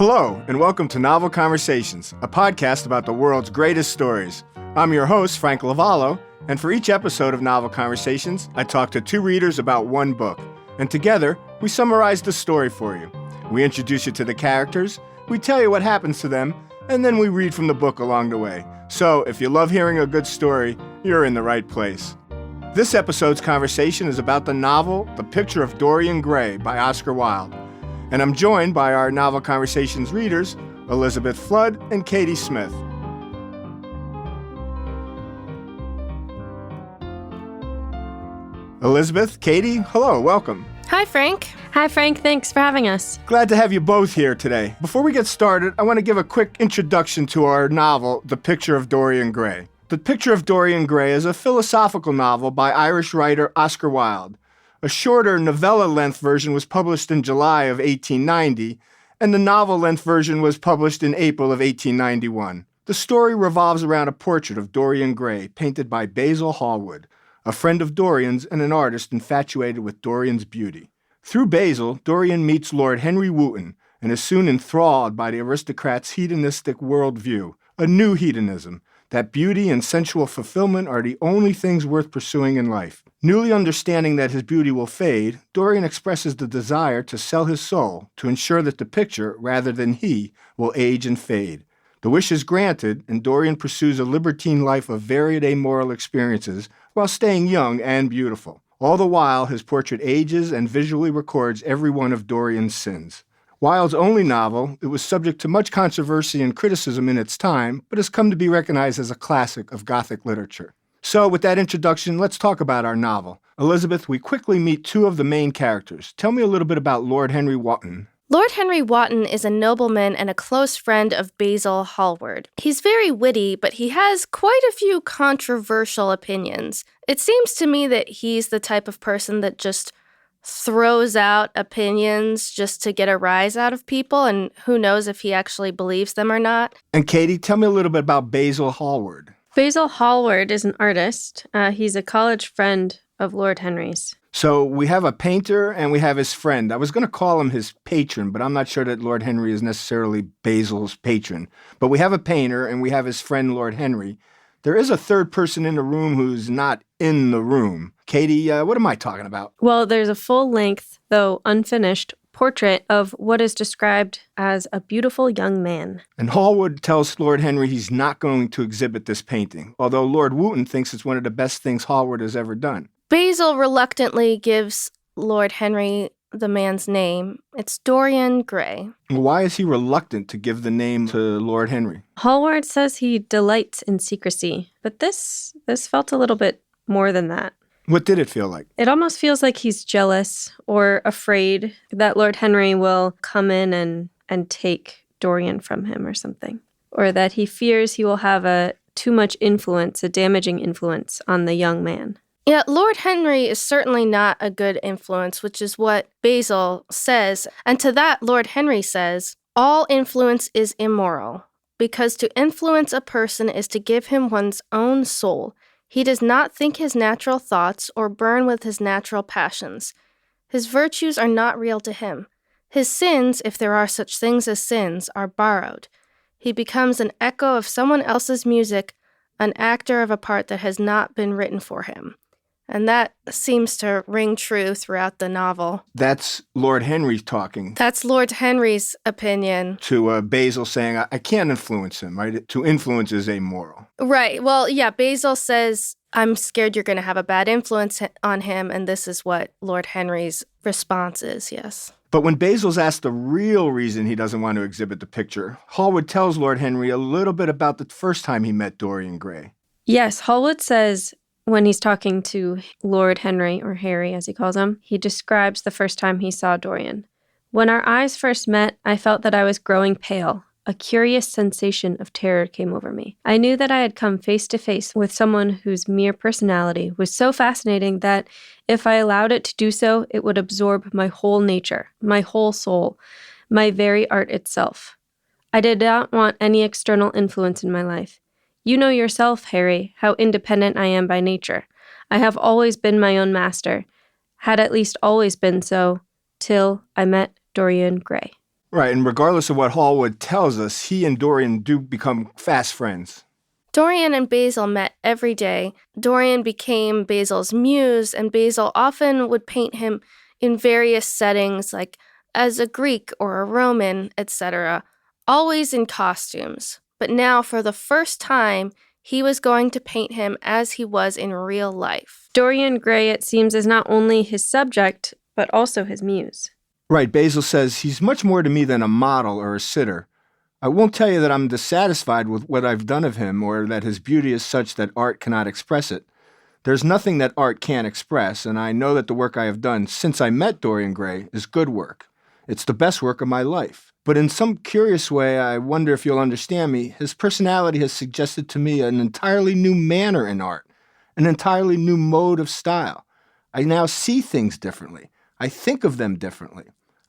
Hello, and welcome to Novel Conversations, a podcast about the world's greatest stories. I'm your host, Frank Lavallo, and for each episode of Novel Conversations, I talk to two readers about one book, and together, we summarize the story for you. We introduce you to the characters, we tell you what happens to them, and then we read from the book along the way. So, if you love hearing a good story, you're in the right place. This episode's conversation is about the novel The Picture of Dorian Gray by Oscar Wilde. And I'm joined by our Novel Conversations readers, Elizabeth Flood and Katie Smith. Elizabeth, Katie, hello, welcome. Hi, Frank. Hi, Frank. Thanks for having us. Glad to have you both here today. Before we get started, I want to give a quick introduction to our novel, The Picture of Dorian Gray. The Picture of Dorian Gray is a philosophical novel by Irish writer Oscar Wilde. A shorter novella-length version was published in July of 1890, and the novel-length version was published in April of 1891. The story revolves around a portrait of Dorian Gray, painted by Basil Hallward, a friend of Dorian's and an artist infatuated with Dorian's beauty. Through Basil, Dorian meets Lord Henry Wotton and is soon enthralled by the aristocrat's hedonistic worldview, a new hedonism, that beauty and sensual fulfillment are the only things worth pursuing in life. Newly understanding that his beauty will fade, Dorian expresses the desire to sell his soul to ensure that the picture, rather than he, will age and fade. The wish is granted, and Dorian pursues a libertine life of varied amoral experiences while staying young and beautiful. All the while, his portrait ages and visually records every one of Dorian's sins. Wilde's only novel, it was subject to much controversy and criticism in its time, but has come to be recognized as a classic of Gothic literature. So, with that introduction, let's talk about our novel. Elizabeth, we quickly meet two of the main characters. Tell me a little bit about Lord Henry Wotton. Lord Henry Wotton is a nobleman and a close friend of Basil Hallward. He's very witty, but he has quite a few controversial opinions. It seems to me that he's the type of person that just throws out opinions just to get a rise out of people, and who knows if he actually believes them or not. And Katie, tell me a little bit about Basil Hallward. Basil Hallward is an artist. He's a college friend of Lord Henry's. So we have a painter and we have his friend. I was going to call him his patron, but I'm not sure that Lord Henry is necessarily Basil's patron. But we have a painter and we have his friend, Lord Henry. There is a third person in the room who's not in the room. Katie, what am I talking about? Well, there's a full-length, though unfinished, portrait of what is described as a beautiful young man. And Hallward tells Lord Henry he's not going to exhibit this painting, although Lord Wotton thinks it's one of the best things Hallward has ever done. Basil reluctantly gives Lord Henry the man's name. It's Dorian Gray. Why is he reluctant to give the name to Lord Henry? Hallward says he delights in secrecy, but this felt a little bit more than that. What did it feel like? It almost feels like he's jealous or afraid that Lord Henry will come in and take Dorian from him or something. Or that he fears he will have too much influence, a damaging influence on the young man. Yeah, Lord Henry is certainly not a good influence, which is what Basil says. And to that, Lord Henry says, all influence is immoral, because to influence a person is to give him one's own soul. He does not think his natural thoughts or burn with his natural passions. His virtues are not real to him. His sins, if there are such things as sins, are borrowed. He becomes an echo of someone else's music, an actor of a part that has not been written for him. And that seems to ring true throughout the novel. That's Lord Henry talking. That's Lord Henry's opinion. To Basil saying, I can't influence him, right? To influence is amoral. Right. Well, yeah, Basil says, I'm scared you're going to have a bad influence on him, and this is what Lord Henry's response is, yes. But when Basil's asked the real reason he doesn't want to exhibit the picture, Hallward tells Lord Henry a little bit about the first time he met Dorian Gray. Yes, Hallward says, when he's talking to Lord Henry, or Harry as he calls him, he describes the first time he saw Dorian. When our eyes first met, I felt that I was growing pale. A curious sensation of terror came over me. I knew that I had come face to face with someone whose mere personality was so fascinating that if I allowed it to do so, it would absorb my whole nature, my whole soul, my very art itself. I did not want any external influence in my life. You know yourself, Harry, how independent I am by nature. I have always been my own master, had at least always been so, till I met Dorian Gray. Right, and regardless of what Hallwood tells us, he and Dorian do become fast friends. Dorian and Basil met every day. Dorian became Basil's muse, and Basil often would paint him in various settings, like as a Greek or a Roman, etc., always in costumes. But now, for the first time, he was going to paint him as he was in real life. Dorian Gray, it seems, is not only his subject, but also his muse. Right, Basil says he's much more to me than a model or a sitter. I won't tell you that I'm dissatisfied with what I've done of him or that his beauty is such that art cannot express it. There's nothing that art can't express, and I know that the work I have done since I met Dorian Gray is good work. It's the best work of my life. But in some curious way, I wonder if you'll understand me, his personality has suggested to me an entirely new manner in art, an entirely new mode of style. I now see things differently. I think of them differently.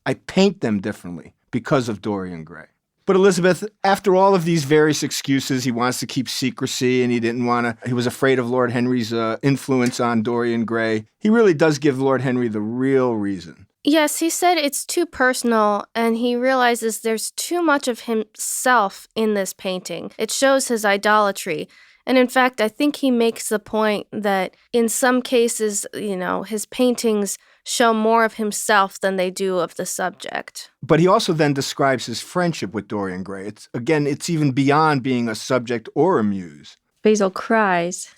I paint them differently because of Dorian Gray. But Elizabeth, after all of these various excuses, he wants to keep secrecy and he was afraid of Lord Henry's influence on Dorian Gray. He really does give Lord Henry the real reason. Yes, he said it's too personal, and he realizes there's too much of himself in this painting. It shows his idolatry. And in fact, I think he makes the point that in some cases, his paintings show more of himself than they do of the subject. But he also then describes his friendship with Dorian Gray. It's even beyond being a subject or a muse. Basil cries,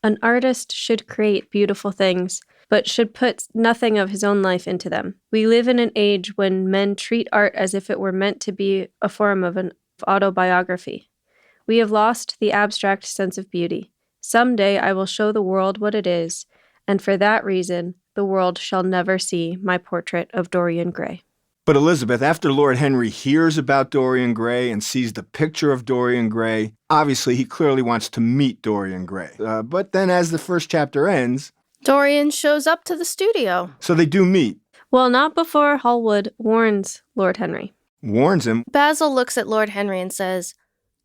"An artist should create beautiful things, but should put nothing of his own life into them. We live in an age when men treat art as if it were meant to be a form of an autobiography. We have lost the abstract sense of beauty. Some day I will show the world what it is, and for that reason, the world shall never see my portrait of Dorian Gray." But Elizabeth, after Lord Henry hears about Dorian Gray and sees the picture of Dorian Gray, obviously he clearly wants to meet Dorian Gray. But then as the first chapter ends, Dorian shows up to the studio. So they do meet. Well, not before Hallwood warns Lord Henry. Warns him. Basil looks at Lord Henry and says,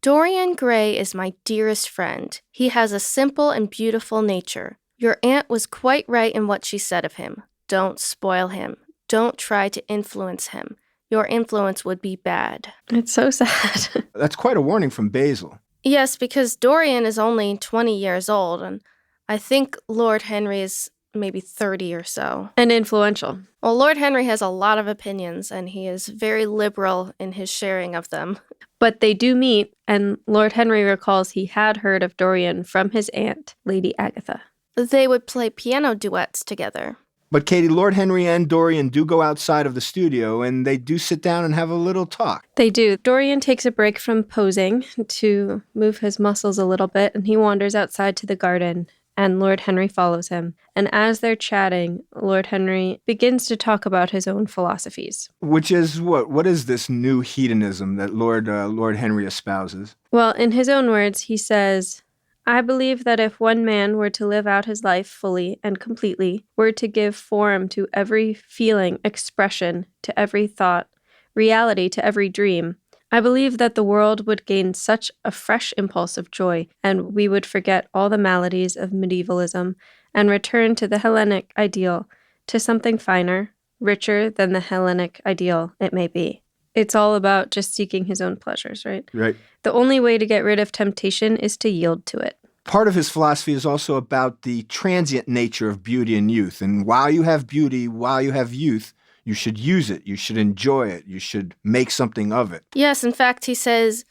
"Dorian Gray is my dearest friend. He has a simple and beautiful nature. Your aunt was quite right in what she said of him. Don't spoil him. Don't try to influence him. Your influence would be bad." It's so sad. That's quite a warning from Basil. Yes, because Dorian is only 20 years old, and I think Lord Henry is maybe 30 or so. And influential. Well, Lord Henry has a lot of opinions, and he is very liberal in his sharing of them. But they do meet, and Lord Henry recalls he had heard of Dorian from his aunt, Lady Agatha. They would play piano duets together. But Katie, Lord Henry and Dorian do go outside of the studio, and they do sit down and have a little talk. They do. Dorian takes a break from posing to move his muscles a little bit, and he wanders outside to the garden, and Lord Henry follows him. And as they're chatting, Lord Henry begins to talk about his own philosophies. Which is what? What is this new hedonism that Lord Henry espouses? Well, in his own words, he says, "I believe that if one man were to live out his life fully and completely, were to give form to every feeling, expression to every thought, reality to every dream, I believe that the world would gain such a fresh impulse of joy, and we would forget all the maladies of medievalism and return to the Hellenic ideal, to something finer, richer than the Hellenic ideal it may be." It's all about just seeking his own pleasures, right? Right. The only way to get rid of temptation is to yield to it. Part of his philosophy is also about the transient nature of beauty and youth. And while you have beauty, while you have youth, you should use it. You should enjoy it. You should make something of it. Yes, in fact, he says,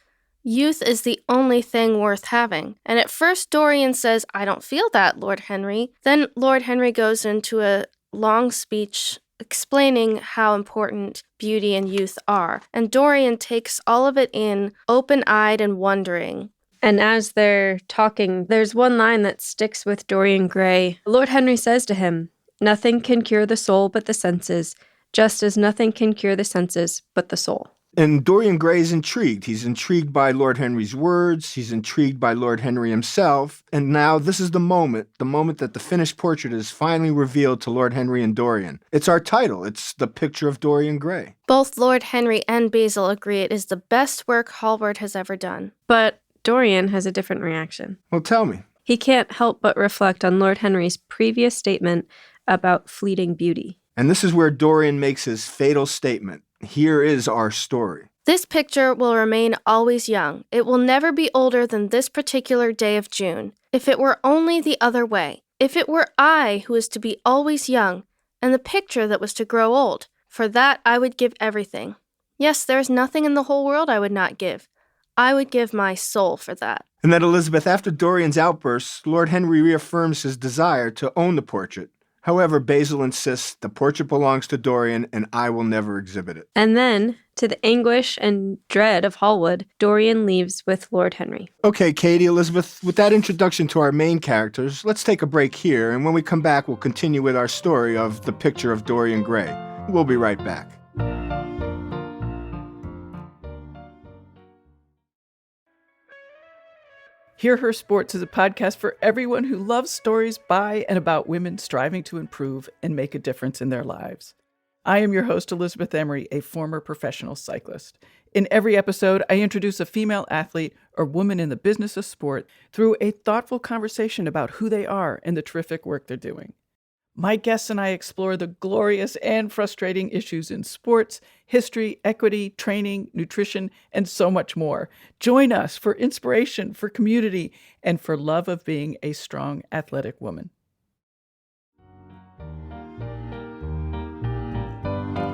youth is the only thing worth having. And at first, Dorian says, "I don't feel that, Lord Henry." Then Lord Henry goes into a long speech explaining how important beauty and youth are. And Dorian takes all of it in, open-eyed and wondering. And as they're talking, there's one line that sticks with Dorian Gray. Lord Henry says to him, "Nothing can cure the soul but the senses, just as nothing can cure the senses but the soul." And Dorian Gray is intrigued. He's intrigued by Lord Henry's words. He's intrigued by Lord Henry himself. And now this is the moment that the finished portrait is finally revealed to Lord Henry and Dorian. It's our title. It's The Picture of Dorian Gray. Both Lord Henry and Basil agree it is the best work Hallward has ever done. But Dorian has a different reaction. Well, tell me. He can't help but reflect on Lord Henry's previous statement about fleeting beauty. And this is where Dorian makes his fatal statement. Here is our story. This picture will remain always young. It will never be older than this particular day of June. If it were only the other way. If it were I who was to be always young, and the picture that was to grow old. For that I would give everything. Yes, there is nothing in the whole world I would not give. I would give my soul for that. And then, Elizabeth, after Dorian's outbursts, Lord Henry reaffirms his desire to own the portrait. However, Basil insists the portrait belongs to Dorian and I will never exhibit it. And then, to the anguish and dread of Hallwood, Dorian leaves with Lord Henry. Okay, Katie, Elizabeth, with that introduction to our main characters, let's take a break here, and when we come back, we'll continue with our story of The Picture of Dorian Gray. We'll be right back. Hear Her Sports is a podcast for everyone who loves stories by and about women striving to improve and make a difference in their lives. I am your host, Elizabeth Emery, a former professional cyclist. In every episode, I introduce a female athlete or woman in the business of sport through a thoughtful conversation about who they are and the terrific work they're doing. My guests and I explore the glorious and frustrating issues in sports, history, equity, training, nutrition, and so much more. Join us for inspiration, for community, and for love of being a strong, athletic woman.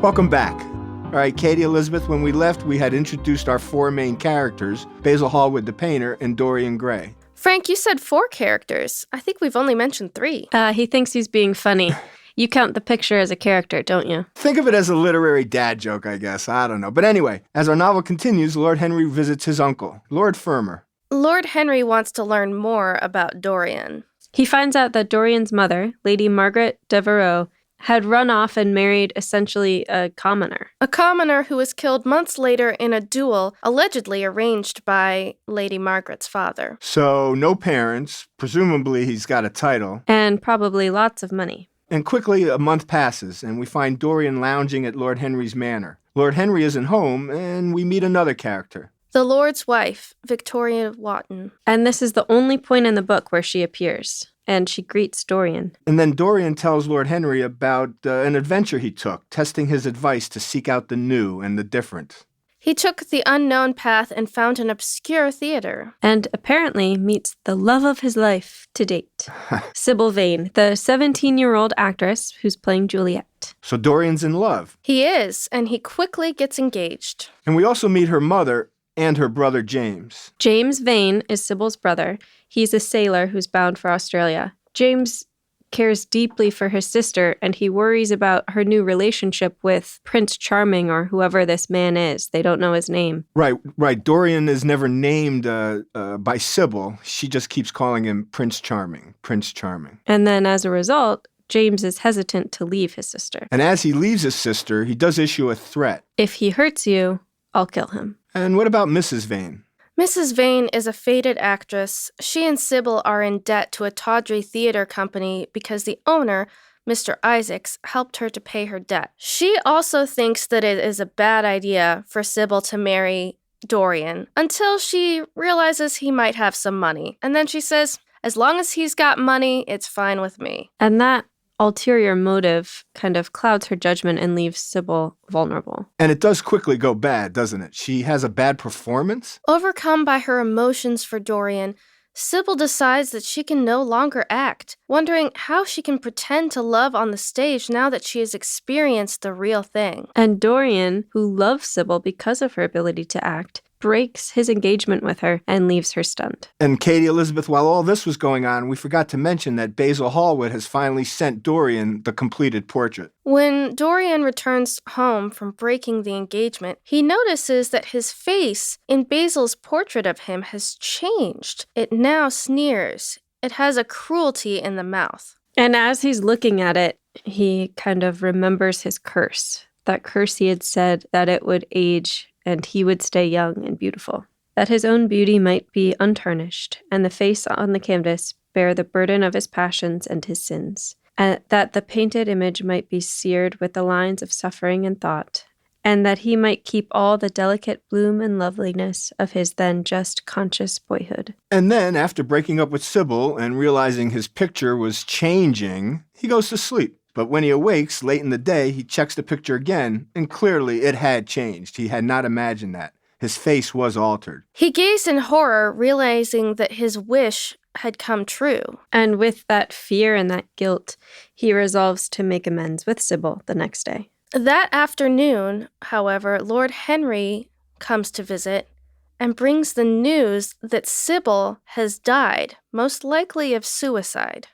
Welcome back. All right, Katie, Elizabeth, when we left, we had introduced our four main characters, Basil Hallwood the painter and Dorian Gray. Frank, you said 4 characters. I think we've only mentioned 3. He thinks he's being funny. You count the picture as a character, don't you? Think of it as a literary dad joke, I guess. I don't know. But anyway, as our novel continues, Lord Henry visits his uncle, Lord Fermor. Lord Henry wants to learn more about Dorian. He finds out that Dorian's mother, Lady Margaret Devereux, had run off and married essentially a commoner. A commoner who was killed months later in a duel allegedly arranged by Lady Margaret's father. So, no parents. Presumably he's got a title. And probably lots of money. And quickly a month passes, and we find Dorian lounging at Lord Henry's manor. Lord Henry isn't home, and we meet another character. The Lord's wife, Victoria Wotton. And this is the only point in the book where she appears. And she greets Dorian. And then Dorian tells Lord Henry about an adventure he took, testing his advice to seek out the new and the different. He took the unknown path and found an obscure theater. And apparently meets the love of his life to date. Sybil Vane, the 17-year-old actress who's playing Juliet. So Dorian's in love. He is, and he quickly gets engaged. And we also meet her mother and her brother James. James Vane is Sybil's brother. He's a sailor who's bound for Australia. James cares deeply for his sister, and he worries about her new relationship with Prince Charming or whoever this man is. They don't know his name. Right. Dorian is never named by Sybil. She just keeps calling him Prince Charming. Prince Charming. And then as a result, James is hesitant to leave his sister. And as he leaves his sister, he does issue a threat. If he hurts you, I'll kill him. And what about Mrs. Vane? Mrs. Vane is a fated actress. She and Sybil are in debt to a tawdry theater company because the owner, Mr. Isaacs, helped her to pay her debt. She also thinks that it is a bad idea for Sybil to marry Dorian until she realizes he might have some money. And then she says, as long as he's got money, it's fine with me. And that ulterior motive kind of clouds her judgment and leaves Sybil vulnerable. And it does quickly go bad, doesn't it? She has a bad performance? Overcome by her emotions for Dorian, Sybil decides that she can no longer act, wondering how she can pretend to love on the stage now that she has experienced the real thing. And Dorian, who loves Sybil because of her ability to act, breaks his engagement with her and leaves her stunned. And Katie, Elizabeth, while all this was going on, we forgot to mention that Basil Hallwood has finally sent Dorian the completed portrait. When Dorian returns home from breaking the engagement, he notices that his face in Basil's portrait of him has changed. It now sneers. It has a cruelty in the mouth. And as he's looking at it, he kind of remembers his curse. That curse he had said that it would age and he would stay young and beautiful. That his own beauty might be untarnished, and the face on the canvas bear the burden of his passions and his sins. And that the painted image might be seared with the lines of suffering and thought, and that he might keep all the delicate bloom and loveliness of his then just conscious boyhood. And then, after breaking up with Sybil and realizing his picture was changing, he goes to sleep. But when he awakes late in the day, he checks the picture again, and clearly it had changed. He had not imagined that. His face was altered. He gazed in horror, realizing that his wish had come true. And with that fear and that guilt, he resolves to make amends with Sybil the next day. That afternoon, however, Lord Henry comes to visit and brings the news that Sybil has died, most likely of suicide.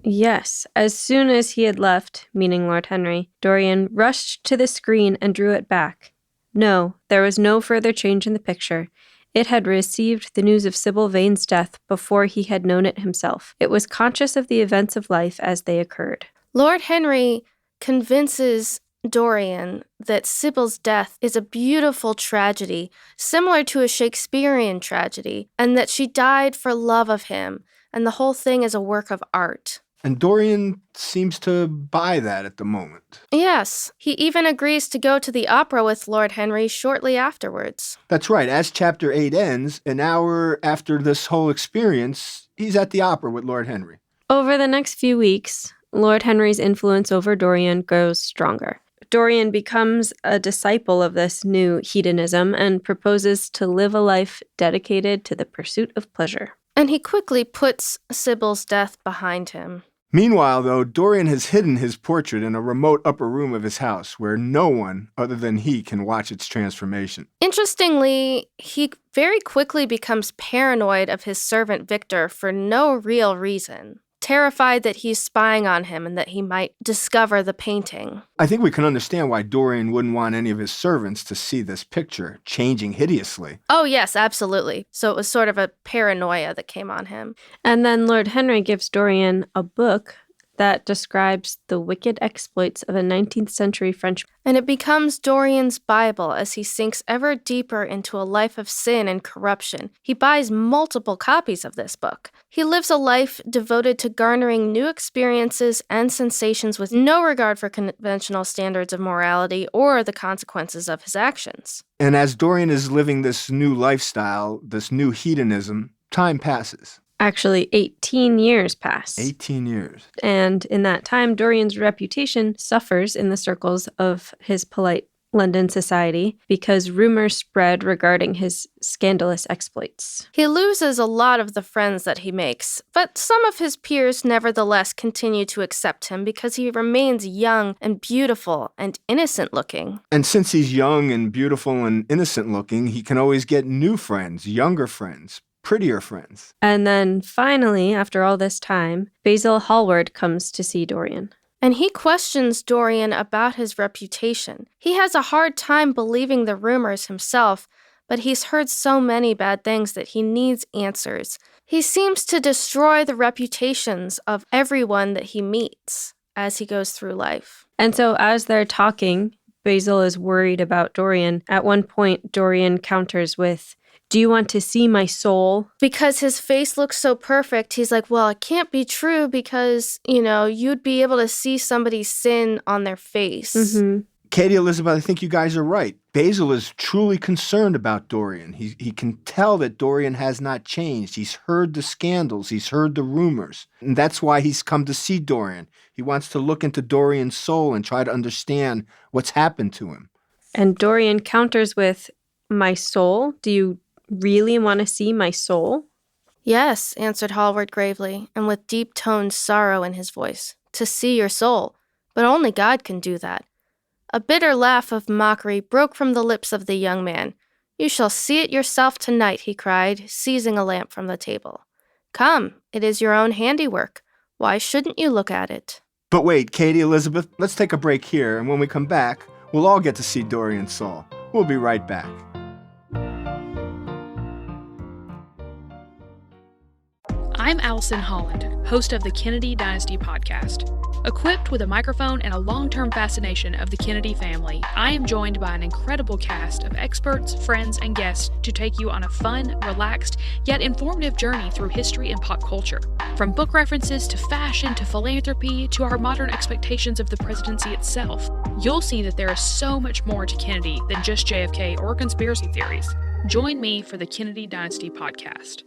Yes, as soon as he had left, meaning Lord Henry, Dorian rushed to the screen and drew it back. No, there was no further change in the picture. It had received the news of Sybil Vane's death before he had known it himself. It was conscious of the events of life as they occurred. Lord Henry convinces Dorian that Sybil's death is a beautiful tragedy, similar to a Shakespearean tragedy, and that she died for love of him, and the whole thing is a work of art. And Dorian seems to buy that at the moment. Yes, he even agrees to go to the opera with Lord Henry shortly afterwards. That's right. As Chapter 8 ends, an hour after this whole experience, he's at the opera with Lord Henry. Over the next few weeks, Lord Henry's influence over Dorian grows stronger. Dorian becomes a disciple of this new hedonism and proposes to live a life dedicated to the pursuit of pleasure. And he quickly puts Sybil's death behind him. Meanwhile, though, Dorian has hidden his portrait in a remote upper room of his house where no one other than he can watch its transformation. Interestingly, he very quickly becomes paranoid of his servant Victor for no real reason, terrified that he's spying on him and that he might discover the painting. I think we can understand why Dorian wouldn't want any of his servants to see this picture changing hideously. Oh, yes, absolutely. So it was sort of a paranoia that came on him. And then Lord Henry gives Dorian a book that describes the wicked exploits of a 19th century Frenchman. And it becomes Dorian's Bible as he sinks ever deeper into a life of sin and corruption. He buys multiple copies of this book. He lives a life devoted to garnering new experiences and sensations with no regard for conventional standards of morality or the consequences of his actions. And as Dorian is living this new lifestyle, this new hedonism, time passes. Actually, 18 years pass. 18 years. And in that time, Dorian's reputation suffers in the circles of his polite London society because rumors spread regarding his scandalous exploits. He loses a lot of the friends that he makes, but some of his peers nevertheless continue to accept him because he remains young and beautiful and innocent looking. And since he's young and beautiful and innocent looking, he can always get new friends, younger friends, prettier friends. And then finally, after all this time, Basil Hallward comes to see Dorian. And he questions Dorian about his reputation. He has a hard time believing the rumors himself, but he's heard so many bad things that he needs answers. He seems to destroy the reputations of everyone that he meets as he goes through life. And so as they're talking, Basil is worried about Dorian. At one point, Dorian counters with, "Do you want to see my soul?" Because his face looks so perfect, he's like, well, it can't be true because, you'd be able to see somebody's sin on their face. Mm-hmm. Katie, Elizabeth, I think you guys are right. Basil is truly concerned about Dorian. He can tell that Dorian has not changed. He's heard the scandals. He's heard the rumors. And that's why he's come to see Dorian. He wants to look into Dorian's soul and try to understand what's happened to him. And Dorian counters with, "My soul? Do you really want to see my soul?" Yes, answered Hallward gravely, and with deep-toned sorrow in his voice. To see your soul. But only God can do that. A bitter laugh of mockery broke from the lips of the young man. "You shall see it yourself tonight," he cried, seizing a lamp from the table. "Come, it is your own handiwork. Why shouldn't you look at it?" But wait, Katie, Elizabeth, let's take a break here, and when we come back, we'll all get to see Dorian's soul. We'll be right back. I'm Allison Holland, host of the Kennedy Dynasty podcast. Equipped with a microphone and a long-term fascination of the Kennedy family, I am joined by an incredible cast of experts, friends, and guests to take you on a fun, relaxed, yet informative journey through history and pop culture. From book references to fashion to philanthropy to our modern expectations of the presidency itself, you'll see that there is so much more to Kennedy than just JFK or conspiracy theories. Join me for the Kennedy Dynasty podcast.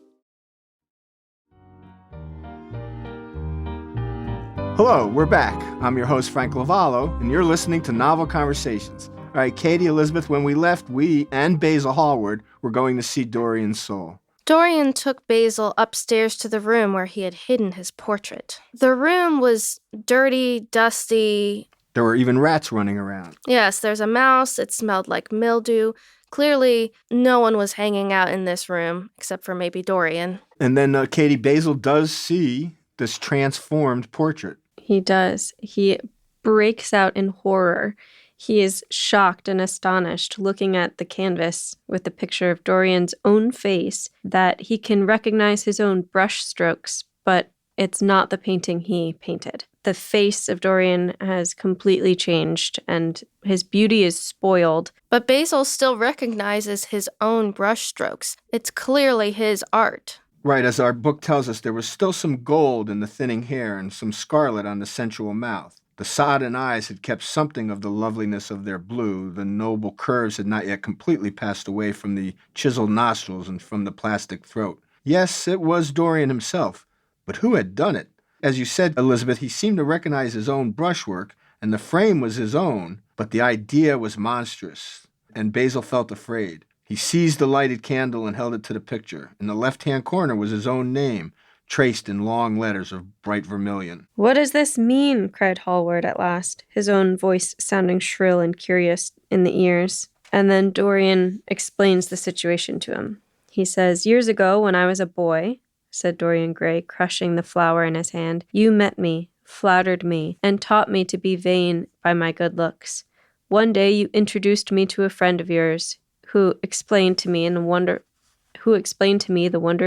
Hello, we're back. I'm your host, Frank Lavallo, and you're listening to Novel Conversations. All right, Katie, Elizabeth, when we left, we and Basil Hallward were going to see Dorian's soul. Dorian took Basil upstairs to the room where he had hidden his portrait. The room was dirty, dusty. There were even rats running around. Yes, there's a mouse. It smelled like mildew. Clearly, no one was hanging out in this room, except for maybe Dorian. And then, Katie, Basil does see this transformed portrait. He does. He breaks out in horror. He is shocked and astonished looking at the canvas with the picture of Dorian's own face, that he can recognize his own brush strokes, but it's not the painting he painted. The face of Dorian has completely changed, and his beauty is spoiled. But Basil still recognizes his own brushstrokes. It's clearly his art. Right, as our book tells us, there was still some gold in the thinning hair and some scarlet on the sensual mouth. The sodden eyes had kept something of the loveliness of their blue. The noble curves had not yet completely passed away from the chiseled nostrils and from the plastic throat. Yes, it was Dorian himself, but who had done it? As you said, Elizabeth, he seemed to recognize his own brushwork, and the frame was his own, but the idea was monstrous, and Basil felt afraid. He seized the lighted candle and held it to the picture. In the left-hand corner was his own name, traced in long letters of bright vermilion. "What does this mean?" cried Hallward at last, his own voice sounding shrill and curious in the ears. And then Dorian explains the situation to him. He says, "Years ago, when I was a boy," said Dorian Gray, crushing the flower in his hand, "you met me, flattered me, and taught me to be vain by my good looks. One day you introduced me to a friend of yours, who explained to me the wonder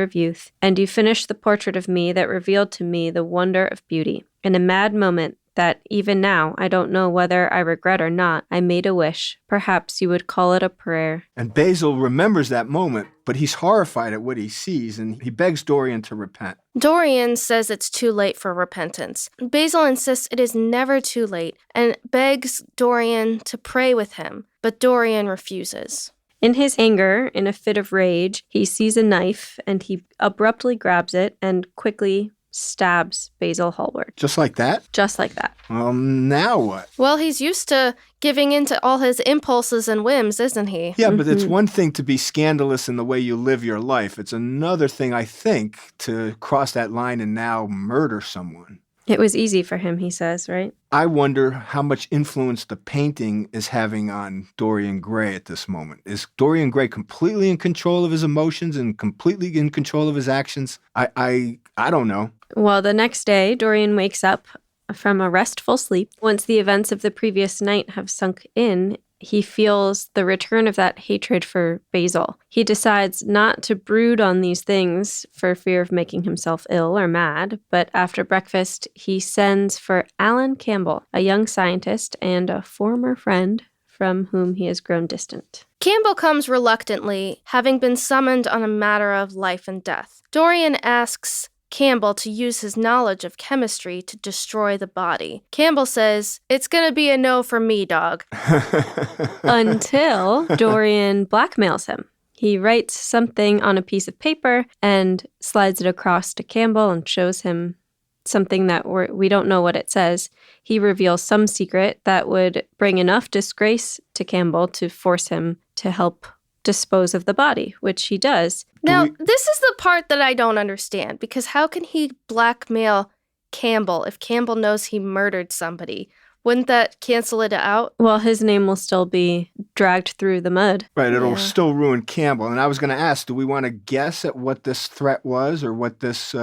of youth, and you finished the portrait of me that revealed to me the wonder of beauty. In a mad moment that even now I don't know whether I regret or not, I made a wish. Perhaps you would call it a prayer." And Basil remembers that moment, but he's horrified at what he sees, and he begs Dorian to repent. Dorian says it's too late for repentance. Basil insists it is never too late and begs Dorian to pray with him, but Dorian refuses. In his anger, in a fit of rage, he sees a knife and he abruptly grabs it and quickly stabs Basil Hallward. Just like that? Just like that. Now what? Well, he's used to giving in to all his impulses and whims, isn't he? Yeah, but it's one thing to be scandalous in the way you live your life. It's another thing, I think, to cross that line and now murder someone. It was easy for him, he says, right? I wonder how much influence the painting is having on Dorian Gray at this moment. Is Dorian Gray completely in control of his emotions and completely in control of his actions? I don't know. Well, the next day, Dorian wakes up from a restful sleep. Once the events of the previous night have sunk in, he feels the return of that hatred for Basil. He decides not to brood on these things for fear of making himself ill or mad, but after breakfast, he sends for Alan Campbell, a young scientist and a former friend from whom he has grown distant. Campbell comes reluctantly, having been summoned on a matter of life and death. Dorian asks Campbell to use his knowledge of chemistry to destroy the body. Campbell says, "It's gonna be a no for me, dog." Until Dorian blackmails him. He writes something on a piece of paper and slides it across to Campbell and shows him something that we don't know what it says. He reveals some secret that would bring enough disgrace to Campbell to force him to help dispose of the body, which he does. Now, this is the part that I don't understand, because how can he blackmail Campbell if Campbell knows he murdered somebody? Wouldn't that cancel it out? Well, his name will still be dragged through the mud. Right, it'll still ruin Campbell. And I was going to ask, do we want to guess at what this threat was or what this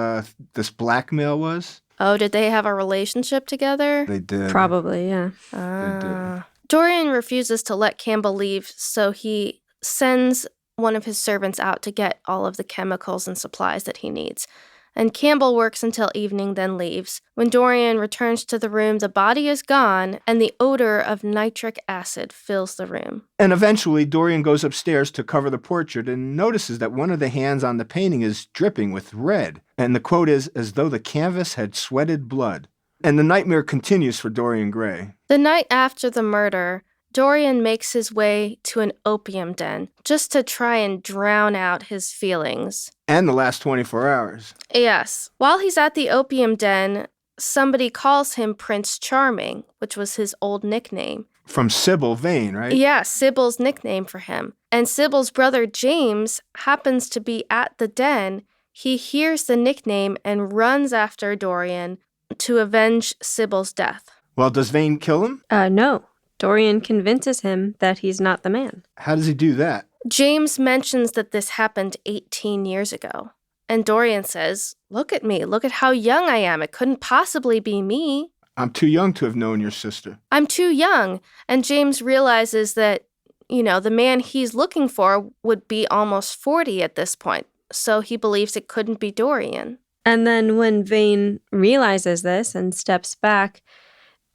blackmail was? Oh, did they have a relationship together? They did. Probably, yeah. They did. Dorian refuses to let Campbell leave, so he sends one of his servants out to get all of the chemicals and supplies that he needs. And Campbell works until evening, then leaves. When Dorian returns to the room, the body is gone, and the odor of nitric acid fills the room. And eventually, Dorian goes upstairs to cover the portrait and notices that one of the hands on the painting is dripping with red. And the quote is, "as though the canvas had sweated blood." And the nightmare continues for Dorian Gray. The night after the murder, Dorian makes his way to an opium den just to try and drown out his feelings. And the last 24 hours. Yes. While he's at the opium den, somebody calls him Prince Charming, which was his old nickname. From Sybil Vane, right? Yeah, Sybil's nickname for him. And Sybil's brother James happens to be at the den. He hears the nickname and runs after Dorian to avenge Sybil's death. Well, does Vane kill him? No. Dorian convinces him that he's not the man. How does he do that? James mentions that this happened 18 years ago. And Dorian says, "Look at me. Look at how young I am. It couldn't possibly be me. I'm too young to have known your sister. I'm too young." And James realizes that, the man he's looking for would be almost 40 at this point. So he believes it couldn't be Dorian. And then when Vane realizes this and steps back,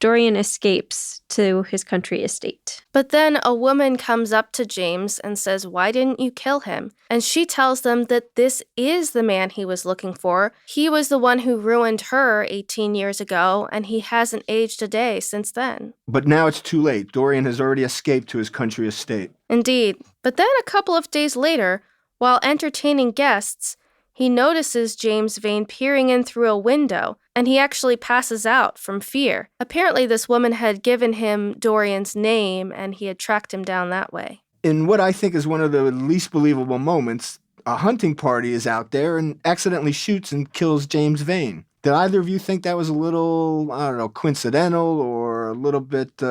Dorian escapes to his country estate. But then a woman comes up to James and says, "Why didn't you kill him?" And she tells them that this is the man he was looking for. He was the one who ruined her 18 years ago, and he hasn't aged a day since then. But now it's too late. Dorian has already escaped to his country estate. Indeed. But then a couple of days later, while entertaining guests, he notices James Vane peering in through a window, and he actually passes out from fear. Apparently, this woman had given him Dorian's name, and he had tracked him down that way. In what I think is one of the least believable moments, a hunting party is out there and accidentally shoots and kills James Vane. Did either of you think that was a little, coincidental or a little bit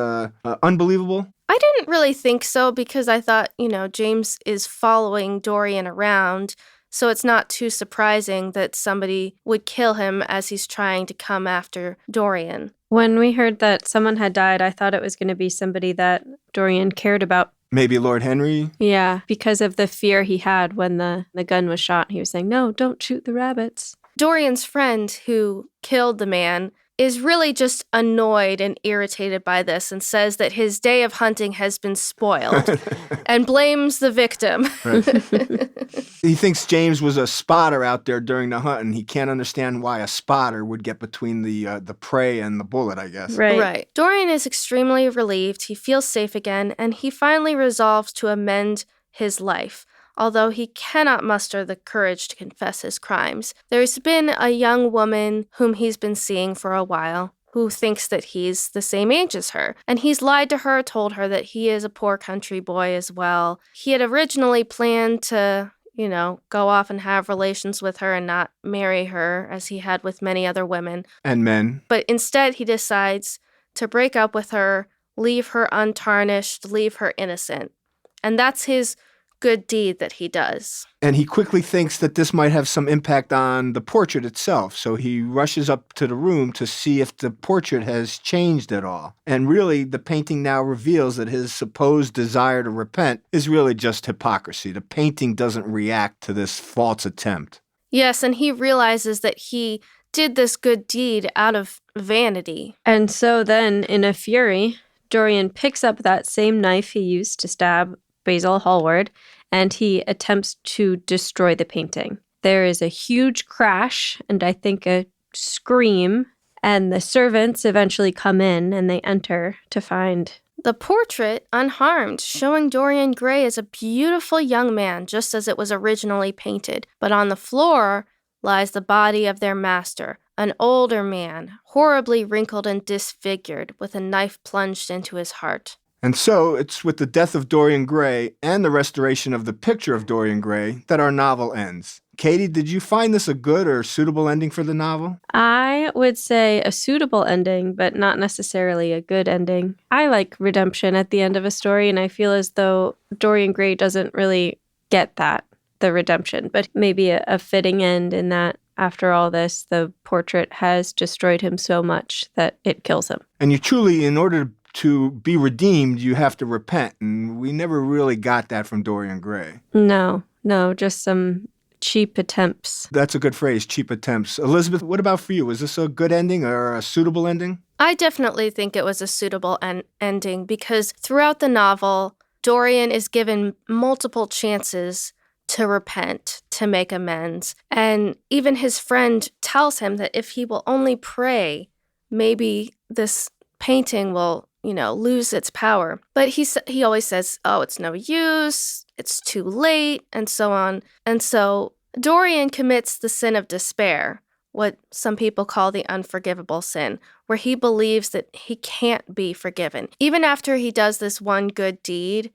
unbelievable? I didn't really think so because I thought, James is following Dorian around, so it's not too surprising that somebody would kill him as he's trying to come after Dorian. When we heard that someone had died, I thought it was going to be somebody that Dorian cared about. Maybe Lord Henry? Yeah, because of the fear he had when the gun was shot. He was saying, "No, don't shoot the rabbits." Dorian's friend who killed the man is really just annoyed and irritated by this and says that his day of hunting has been spoiled and blames the victim. Right. He thinks James was a spotter out there during the hunt, and he can't understand why a spotter would get between the prey and the bullet, I guess. Right. Dorian is extremely relieved. He feels safe again, and he finally resolves to amend his life. Although he cannot muster the courage to confess his crimes. There's been a young woman whom he's been seeing for a while who thinks that he's the same age as her. And he's lied to her, told her that he is a poor country boy as well. He had originally planned to, go off and have relations with her and not marry her as he had with many other women. And men. But instead he decides to break up with her, leave her untarnished, leave her innocent. And that's his good deed that he does. And he quickly thinks that this might have some impact on the portrait itself, so he rushes up to the room to see if the portrait has changed at all. And really, the painting now reveals that his supposed desire to repent is really just hypocrisy. The painting doesn't react to this false attempt. Yes, and he realizes that he did this good deed out of vanity. And so then, in a fury, Dorian picks up that same knife he used to stab Basil Hallward, and he attempts to destroy the painting. There is a huge crash, and I think a scream, and the servants eventually come in, and they enter to find the portrait unharmed, showing Dorian Gray as a beautiful young man, just as it was originally painted. But on the floor lies the body of their master, an older man, horribly wrinkled and disfigured, with a knife plunged into his heart. And so it's with the death of Dorian Gray and the restoration of the Picture of Dorian Gray that our novel ends. Katie, did you find this a good or suitable ending for the novel? I would say a suitable ending, but not necessarily a good ending. I like redemption at the end of a story, and I feel as though Dorian Gray doesn't really get that, the redemption, but maybe a fitting end in that after all this, the portrait has destroyed him so much that it kills him. And you truly, in order to be redeemed, you have to repent. And we never really got that from Dorian Gray. No, just some cheap attempts. That's a good phrase, cheap attempts. Elizabeth, what about for you? Was this a good ending or a suitable ending? I definitely think it was a suitable ending because throughout the novel, Dorian is given multiple chances to repent, to make amends. And even his friend tells him that if he will only pray, maybe this painting will lose its power. But he always says, "Oh, it's no use, it's too late," and so on. And so Dorian commits the sin of despair, what some people call the unforgivable sin, where he believes that he can't be forgiven. Even after he does this one good deed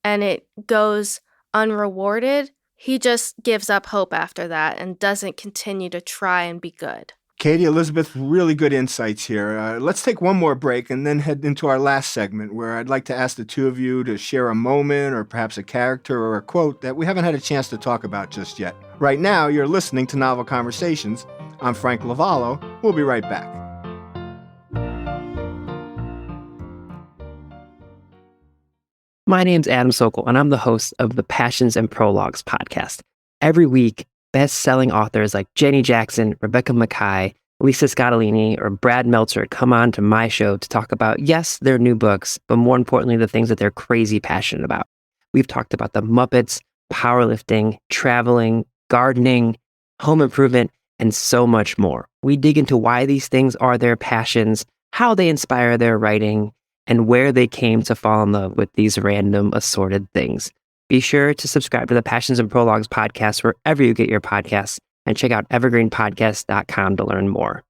and it goes unrewarded, he just gives up hope after that and doesn't continue to try and be good. Katie, Elizabeth, really good insights here. Let's take one more break and then head into our last segment, where I'd like to ask the two of you to share a moment or perhaps a character or a quote that we haven't had a chance to talk about just yet. Right now, you're listening to Novel Conversations. I'm Frank Lavallo. We'll be right back. My name's Adam Sokol, and I'm the host of the Passions and Prologues podcast. Every week, best-selling authors like Jenny Jackson, Rebecca Mackay, Lisa Scottolini, or Brad Meltzer come on to my show to talk about, yes, their new books, but more importantly, the things that they're crazy passionate about. We've talked about the Muppets, powerlifting, traveling, gardening, home improvement, and so much more. We dig into why these things are their passions, how they inspire their writing, and where they came to fall in love with these random assorted things. Be sure to subscribe to the Passions and Prologues podcast wherever you get your podcasts, and check out evergreenpodcasts.com to learn more.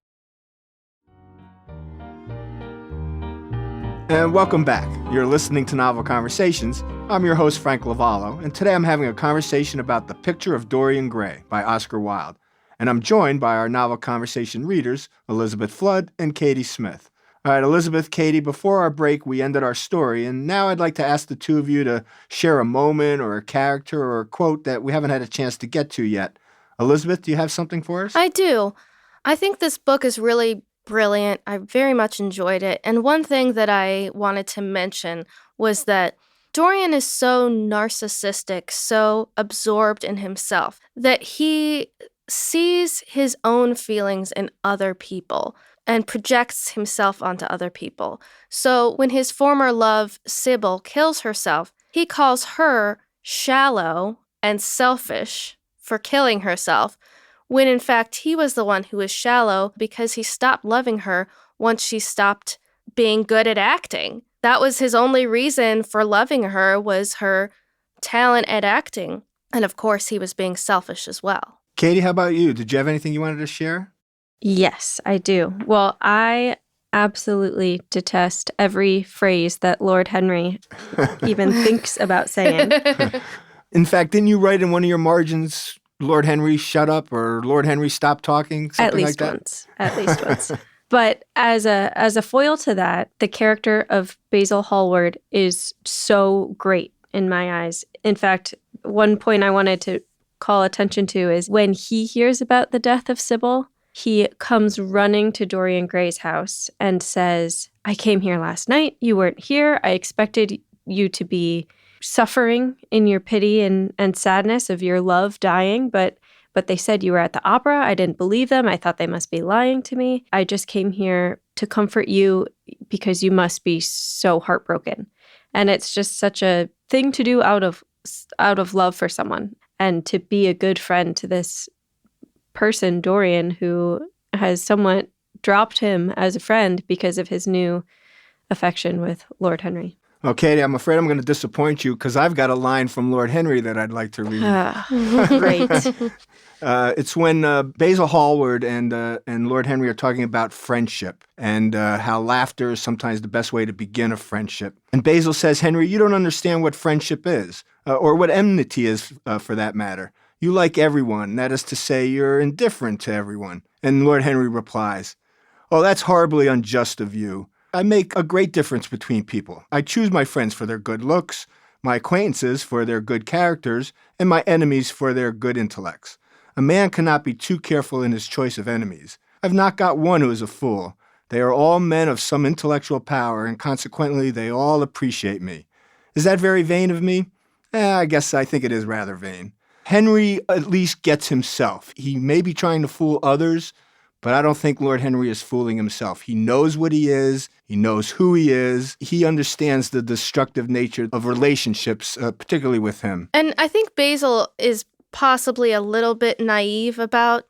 And welcome back. You're listening to Novel Conversations. I'm your host, Frank Lavallo, and today I'm having a conversation about The Picture of Dorian Gray by Oscar Wilde. And I'm joined by our Novel Conversation readers, Elizabeth Flood and Katie Smith. All right, Elizabeth, Katie, before our break, we ended our story, and now I'd like to ask the two of you to share a moment or a character or a quote that we haven't had a chance to get to yet. Elizabeth, do you have something for us? I do. I think this book is really brilliant. I very much enjoyed it. And one thing that I wanted to mention was that Dorian is so narcissistic, so absorbed in himself, that he sees his own feelings in other people and projects himself onto other people. So when his former love, Sybil, kills herself, he calls her shallow and selfish for killing herself, when in fact he was the one who was shallow because he stopped loving her once she stopped being good at acting. That was his only reason for loving her, was her talent at acting. And of course, he was being selfish as well. Katie, how about you? Did you have anything you wanted to share? Yes, I do. Well, I absolutely detest every phrase that Lord Henry even thinks about saying. In fact, didn't you write in one of your margins, Lord Henry, shut up, or Lord Henry, stop talking? Something like that? At least once. But as a foil to that, the character of Basil Hallward is so great in my eyes. In fact, one point I wanted to call attention to is when he hears about the death of Sybil, he comes running to Dorian Gray's house and says, I came here last night. You weren't here. I expected you to be suffering in your pity and sadness of your love dying, but they said you were at the opera. I didn't believe them. I thought they must be lying to me. I just came here to comfort you because you must be so heartbroken. And it's just such a thing to do out of love for someone, and to be a good friend to this person, Dorian, who has somewhat dropped him as a friend because of his new affection with Lord Henry. Well, Katie, I'm afraid I'm going to disappoint you because I've got a line from Lord Henry that I'd like to read. Great. It's when Basil Hallward and Lord Henry are talking about friendship and how laughter is sometimes the best way to begin a friendship. And Basil says, Henry, you don't understand what friendship is, or what enmity is for that matter. You like everyone, that is to say, you're indifferent to everyone. And Lord Henry replies, oh, that's horribly unjust of you. I make a great difference between people. I choose my friends for their good looks, my acquaintances for their good characters, and my enemies for their good intellects. A man cannot be too careful in his choice of enemies. I've not got one who is a fool. They are all men of some intellectual power, and consequently they all appreciate me. Is that very vain of me? I guess I think it is rather vain. Henry at least gets himself. He may be trying to fool others, but I don't think Lord Henry is fooling himself. He knows what he is. He knows who he is. He understands the destructive nature of relationships, particularly with him. And I think Basil is possibly a little bit naive about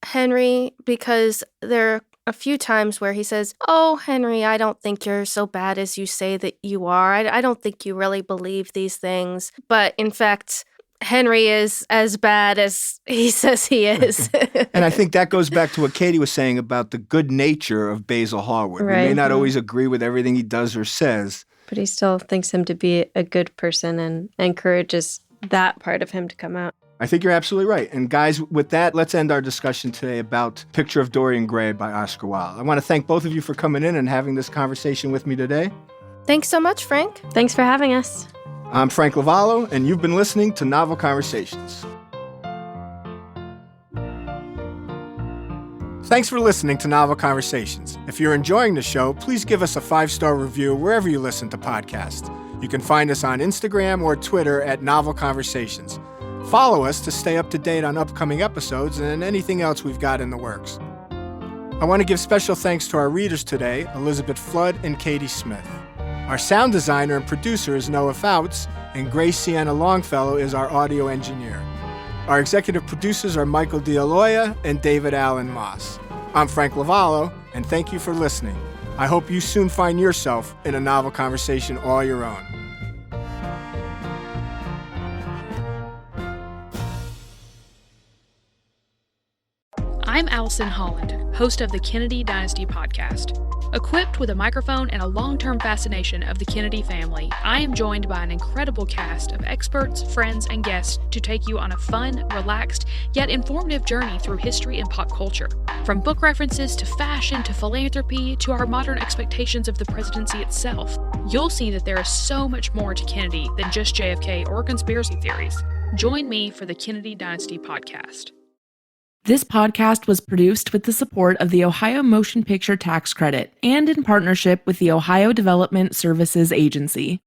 Henry, because there are a few times where he says, oh, Henry, I don't think you're so bad as you say that you are. I don't think you really believe these things. But in fact, Henry is as bad as he says he is. And I think that goes back to what Katie was saying about the good nature of Basil Hallward. Right. We may not always agree with everything he does or says. But he still thinks him to be a good person and encourages that part of him to come out. I think you're absolutely right. And guys, with that, let's end our discussion today about Picture of Dorian Gray by Oscar Wilde. I want to thank both of you for coming in and having this conversation with me today. Thanks so much, Frank. Thanks for having us. I'm Frank Lavallo, and you've been listening to Novel Conversations. Thanks for listening to Novel Conversations. If you're enjoying the show, please give us a 5-star review wherever you listen to podcasts. You can find us on Instagram or Twitter at Novel Conversations. Follow us to stay up to date on upcoming episodes and anything else we've got in the works. I want to give special thanks to our readers today, Elizabeth Flood and Katie Smith. Our sound designer and producer is Noah Fouts, and Grace Sienna Longfellow is our audio engineer. Our executive producers are Michael D'Aloia and David Allen Moss. I'm Frank Lavallo, and thank you for listening. I hope you soon find yourself in a novel conversation all your own. I'm Allison Holland, host of the Kennedy Dynasty Podcast. Equipped with a microphone and a long-term fascination of the Kennedy family, I am joined by an incredible cast of experts, friends, and guests to take you on a fun, relaxed, yet informative journey through history and pop culture. From book references to fashion to philanthropy to our modern expectations of the presidency itself, you'll see that there is so much more to Kennedy than just JFK or conspiracy theories. Join me for the Kennedy Dynasty Podcast. This podcast was produced with the support of the Ohio Motion Picture Tax Credit and in partnership with the Ohio Development Services Agency.